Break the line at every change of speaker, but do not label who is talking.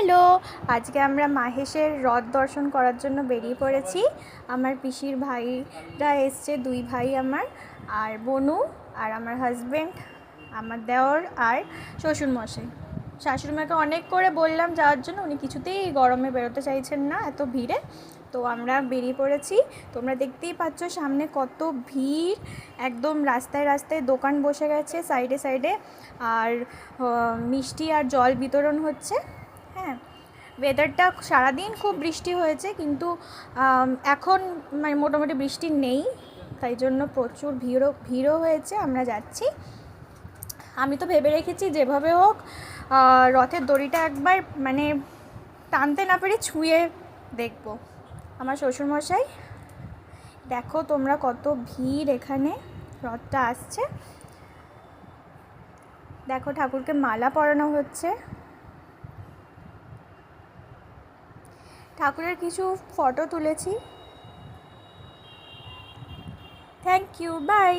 Hello, আজকে আমরা মাহেশের রথ দর্শন করার জন্য বেরিয়ে পড়েছি। আমার পিসির ভাইরা এসছে, দুই ভাই আমার, আর বনু, আর আমার হাজব্যান্ড, আমার দেওর, আর শ্বশুরমশাই। শাশুড়িমাকে অনেক করে বললাম যাওয়ার জন্য, উনি কিছুতেই গরমে বেরোতে চাইছেন না এত ভিড়ে। তো আমরা বেরিয়ে পড়েছি। তোমরা দেখতেই পাচ্ছ সামনে কত ভিড়, একদম রাস্তায় রাস্তায় দোকান বসে গেছে সাইডে সাইডে, আর মিষ্টি আর জল বিতরণ হচ্ছে। হ্যাঁ, ওয়েদারটা সারাদিন খুব বৃষ্টি হয়েছে, কিন্তু এখন মানে মোটামুটি বৃষ্টি নেই, তাই জন্য প্রচুর ভিড়ও হয়েছে। আমরা যাচ্ছি। আমি তো ভেবে রেখেছি যেভাবে হোক রথের দড়িটা একবার মানে টানতে না পেরে ছুঁয়ে দেখব। আমার শ্বশুরমশাই, দেখো তোমরা কত ভিড়, এখানে রথটা আসছে। দেখো ঠাকুরকে মালা পরানো হচ্ছে। ঠাকুরের কিছু ফটো তুলেছি। Thank you, by.